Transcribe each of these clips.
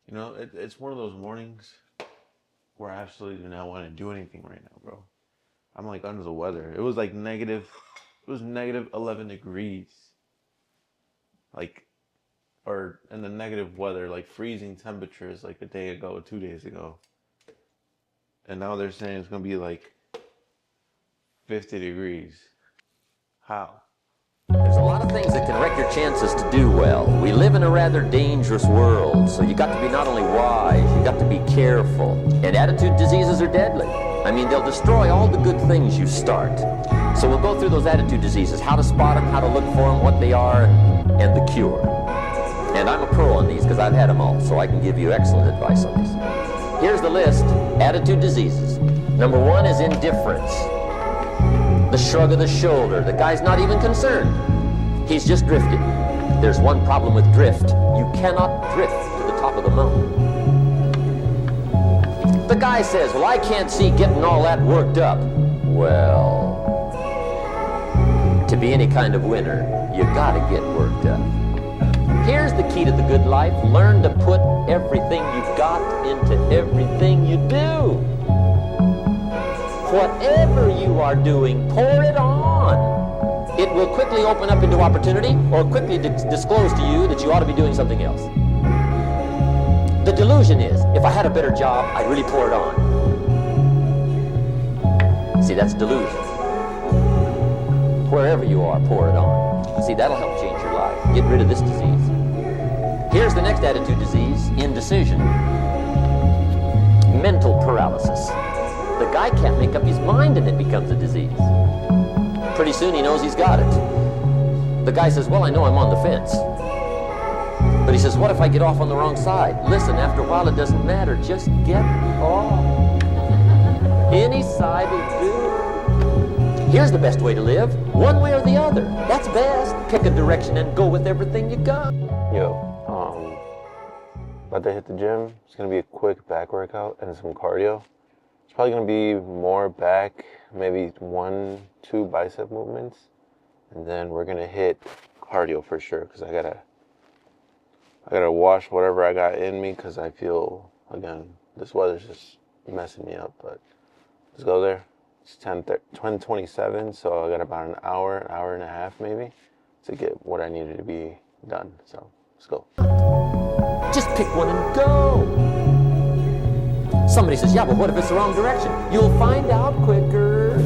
It's one of those mornings where I absolutely do not want to do anything right now, bro. I'm like under the weather. It was negative 11 degrees. Like, or in the negative weather, like freezing temperatures like a day ago, 2 days ago. And now they're saying it's going to be like 50 degrees. How? There's a lot of things that can wreck your chances to do well. We live in a rather dangerous world, so you got to be not only wise, you got to be careful. And attitude diseases are deadly. I mean, they'll destroy all the good things you start. So we'll go through those attitude diseases, how to spot them, how to look for them, what they are, and the cure. And I'm a pro on these because I've had them all, so I can give you excellent advice on these. Here's the list. Attitude diseases. Number one is indifference. The shrug of the shoulder. The guy's not even concerned. He's just drifting. There's one problem with drift. You cannot drift to the top of the mountain. The guy says, well, I can't see getting all that worked up. Well, to be any kind of winner, you gotta get worked up. Here's the key to the good life. Learn to put everything you've got into everything you do. Whatever you are doing, pour it on. It will quickly open up into opportunity or quickly disclose to you that you ought to be doing something else. The delusion is, if I had a better job, I'd really pour it on. See, that's delusion. Wherever you are, pour it on. See, that'll help change your life. Get rid of this disease. Here's the next attitude disease, indecision. Mental paralysis. The guy can't make up his mind and it becomes a disease. Pretty soon he knows he's got it. The guy says, well, I know I'm on the fence. But he says, what if I get off on the wrong side? Listen, after a while it doesn't matter. Just get off. Any side will do. Here's the best way to live. One way or the other. That's best. Pick a direction and go with everything you got. About to hit the gym. It's going to be a quick back workout and some cardio. It's probably going to be more back, maybe 1-2 bicep movements. And then we're going to hit cardio for sure because I gotta wash whatever I got in me because I feel, again, this weather's just messing me up. But let's go there. It's 10:27, so I got about an hour and a half maybe to get what I needed to be done. So let's go. Just pick one and go. Somebody says, yeah, but what if it's the wrong direction? You'll find out quicker.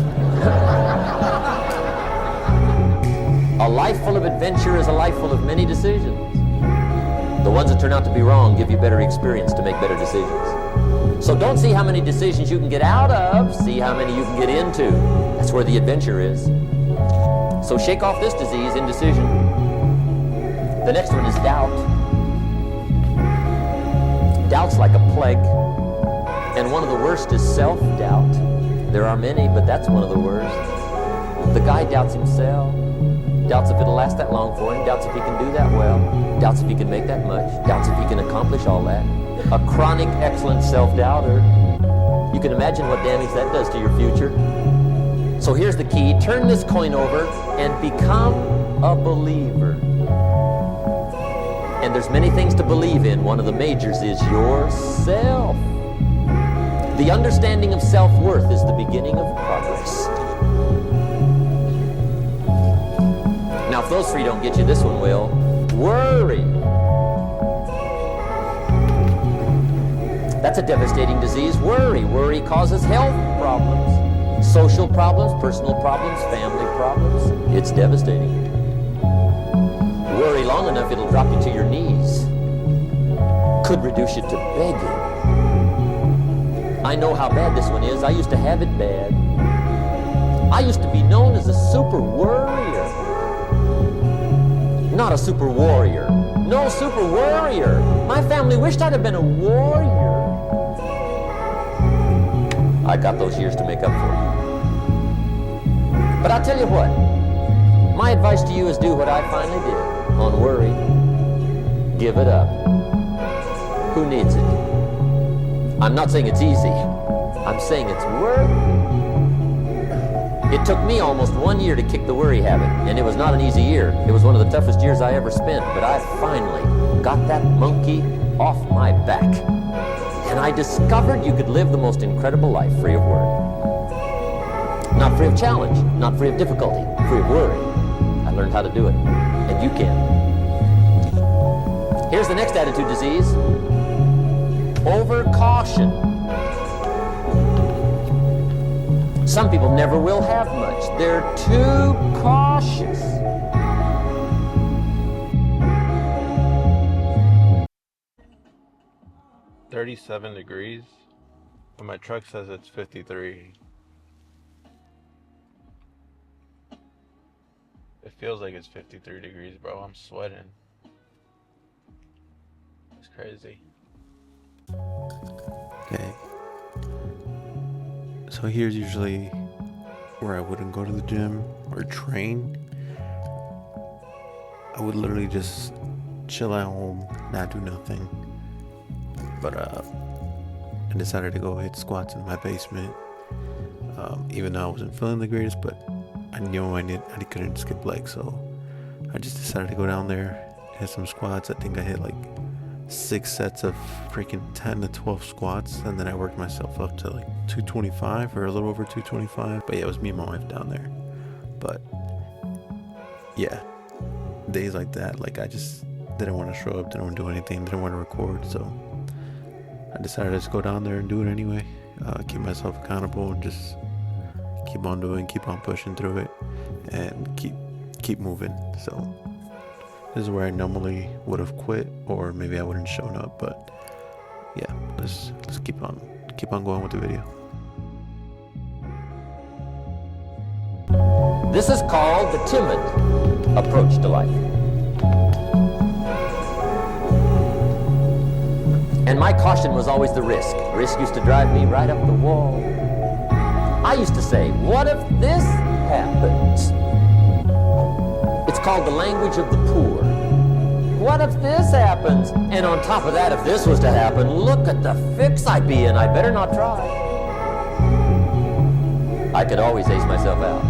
A life full of adventure is a life full of many decisions. The ones that turn out to be wrong give you better experience to make better decisions. So don't see how many decisions you can get out of, see how many you can get into. That's where the adventure is. So shake off this disease, indecision. The next one is doubt. Doubt's like a plague. And one of the worst is self-doubt. There are many, but that's one of the worst. The guy doubts himself. Doubts if it'll last that long for him. Doubts if he can do that well. Doubts if he can make that much. Doubts if he can accomplish all that. A chronic, excellent self-doubter. You can imagine what damage that does to your future. So here's the key. Turn this coin over and become a believer. And there's many things to believe in. One of the majors is yourself. The understanding of self-worth is the beginning of progress. Now, if those three don't get you, this one will. Worry. That's a devastating disease. Worry. Worry causes health problems, social problems, personal problems, family problems. It's devastating. Worry long enough, it'll drop you to your knees. Could reduce you to begging. I know how bad this one is. I used to have it bad. I used to be known as a super worrier. Not a super warrior. No, super worrier. My family wished I'd have been a warrior. I got those years to make up for it. But I'll tell you what. My advice to you is do what I finally did on worry. Give it up. Who needs it? I'm not saying it's easy. I'm saying it's worth it. It took me almost 1 year to kick the worry habit, and it was not an easy year. It was one of the toughest years I ever spent, but I finally got that monkey off my back. And I discovered you could live the most incredible life free of worry. Not free of challenge, not free of difficulty, free of worry. I learned how to do it, and you can. Here's the next attitude disease. Overcaution. Some people never will have much. They're too cautious. $37 degrees, but my truck says it's 53. It feels like it's 53 degrees, bro. I'm sweating. It's crazy. Okay. So here's usually where I wouldn't go to the gym or train. I would literally just chill at home, not do nothing. But I decided to go hit squats in my basement. Even though I wasn't feeling the greatest, but I knew I couldn't skip legs, so I just decided to go down there, hit some squats. I think I hit like 6 sets of freaking 10 to 12 squats, and then I worked myself up to like 225 or a little over 225. But yeah, it was me and my wife down there. But yeah, days like that, like I just didn't want to show up, didn't want to do anything, didn't want to record, so I decided to just go down there and do it anyway. Keep myself accountable and just keep on doing, keep on pushing through it, and keep moving. So this is where I normally would have quit, or maybe I wouldn't shown up. But yeah, let's keep on going with the video. This is called the timid approach to life. And my caution was always the risk. Risk used to drive me right up the wall. I used to say, what if this happens? It's called the language of the poor. What if this happens? And on top of that, if this was to happen, look at the fix I'd be in. I better not try. I could always ace myself out.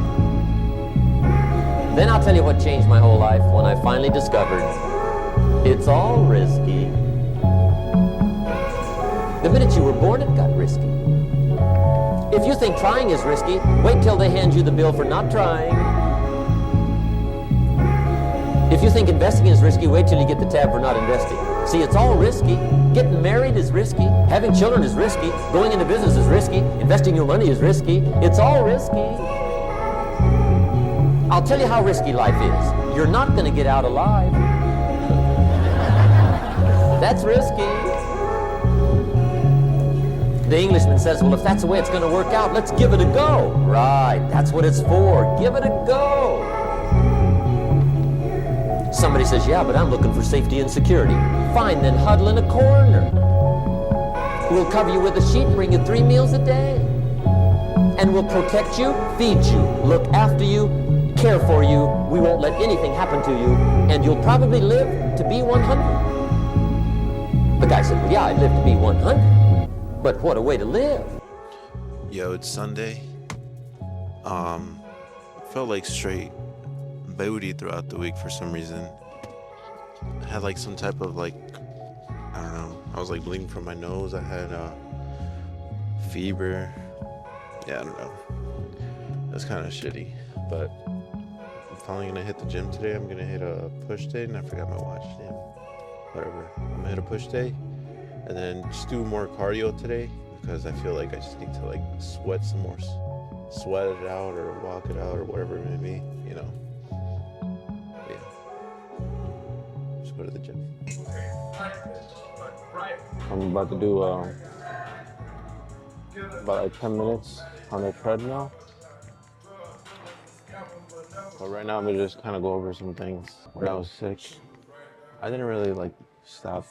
Then I'll tell you what changed my whole life when I finally discovered it's all risky. The minute you were born, it got risky. If you think trying is risky, wait till they hand you the bill for not trying. If you think investing is risky, wait till you get the tab for not investing. See, it's all risky. Getting married is risky. Having children is risky. Going into business is risky. Investing your money is risky. It's all risky. I'll tell you how risky life is. You're not going to get out alive. That's risky. The Englishman says, well, if that's the way it's going to work out, let's give it a go. Right, that's what it's for. Give it a go. Somebody says, yeah, but I'm looking for safety and security. Fine, then huddle in a corner. We'll cover you with a sheet and bring you 3 meals a day. And we'll protect you, feed you, look after you, care for you. We won't let anything happen to you. And you'll probably live to be 100. The guy said, well, yeah, I'd live to be 100. But what a way to live. Yo, it's Sunday. Felt like straight booty throughout the week for some reason. I had like some type of like, I don't know, I was like bleeding from my nose. I had fever. Yeah, I don't know. That's kind of shitty. But I'm finally gonna hit the gym today. I'm gonna hit a push day, and I forgot my watch. Damn. Whatever. I'm gonna hit a push day. And then just do more cardio today, because I feel like I just need to like sweat some more, sweat it out or walk it out or whatever it may be, you know. But yeah, just go to the gym. I'm about to do about like 10 minutes on the treadmill. But right now I'm gonna just kind of go over some things. When I was sick, I didn't really like stop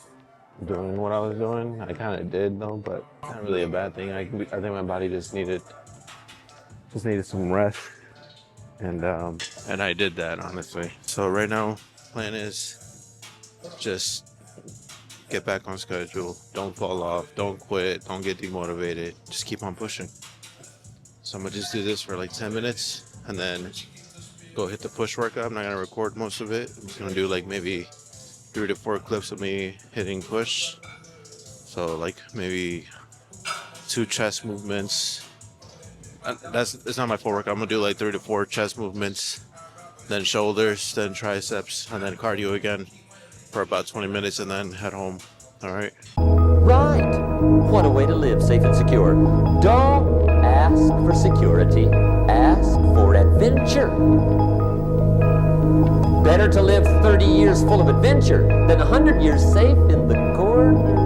doing what I was doing. I kind of did though, but not really a bad thing. I think my body just needed some rest, and I did that, honestly. So right now, plan is just get back on schedule. Don't fall off. Don't quit. Don't get demotivated. Just keep on pushing. So I'm gonna just do this for like 10 minutes, and then go hit the push workout. I'm not gonna record most of it. I'm just gonna do like maybe 3 to 4 clips of me hitting push, So like maybe 2 chest movements. It's not my full workout. I'm gonna do like 3 to 4 chest movements, then shoulders, then triceps, and then cardio again for about 20 minutes, and then head home. All right. Right. What a way to live, safe and secure. Don't ask for security. Ask for adventure. Better to live 30 years full of adventure than 100 years safe in the corner.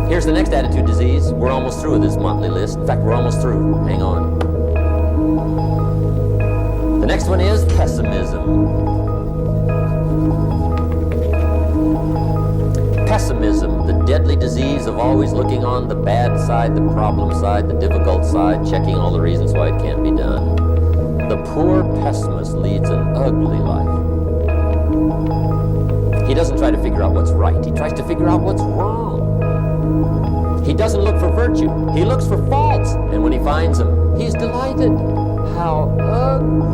Here's the next attitude disease. We're almost through with this motley list. In fact, we're almost through. Hang on. The next one is pessimism. Pessimism, the deadly disease of always looking on the bad side, the problem side, the difficult side, checking all the reasons why it can't be done. The poor pessimist leads an ugly life. He doesn't try to figure out what's right. He tries to figure out what's wrong. He doesn't look for virtue. He looks for faults. And when he finds them, he's delighted. How ugly.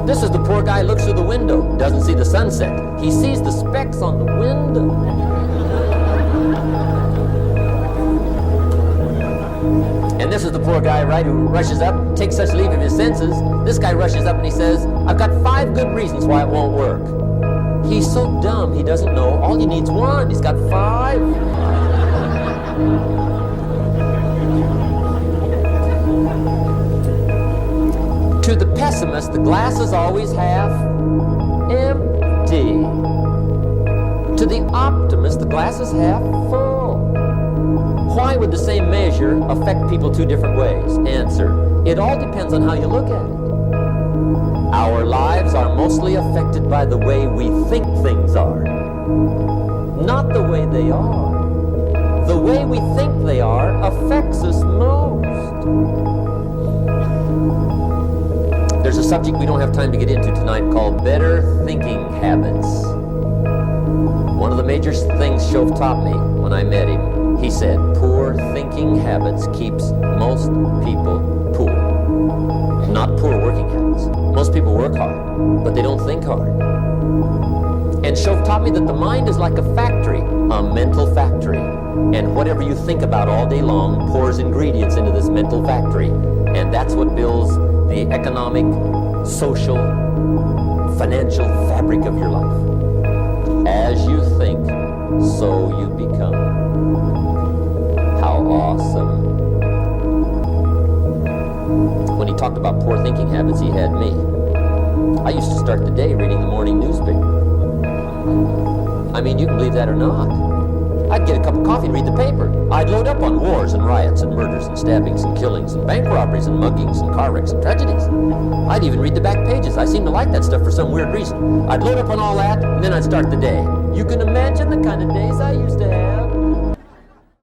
This is the poor guy who looks through the window, doesn't see the sunset. He sees the specks on the window. And this is the poor guy, right, who rushes up, takes such leave of his senses. This guy rushes up and he says, I've got 5 good reasons why it won't work. He's so dumb, he doesn't know. All he needs 1. He's got 5. To the pessimist, the glass is always half empty. To the optimist, the glass is half full. Why would the same measure affect people 2 different ways? Answer: it all depends on how you look at it. Our lives are mostly affected by the way we think things are, not the way they are. The way we think they are affects us most. There's a subject we don't have time to get into tonight called better thinking habits. One of the major things Shoaff taught me when I met him, he said, poor thinking habits keeps most people poor. Not poor working habits. Most people work hard, but they don't think hard. And Shoaff taught me that the mind is like a factory, a mental factory. And whatever you think about all day long pours ingredients into this mental factory. And that's what builds the economic, social, financial fabric of your life. As you think, so you become. How awesome. When he talked about poor thinking habits, he had me. I used to start the day reading the morning newspaper. I mean, you can believe that or not. I'd get a cup of coffee and read the paper. I'd load up on wars and riots and murders and stabbings and killings and bank robberies and muggings and car wrecks and tragedies. I'd even read the back pages. I seem to like that stuff for some weird reason. I'd load up on all that, and then I'd start the day. You can imagine the kind of days I used to have.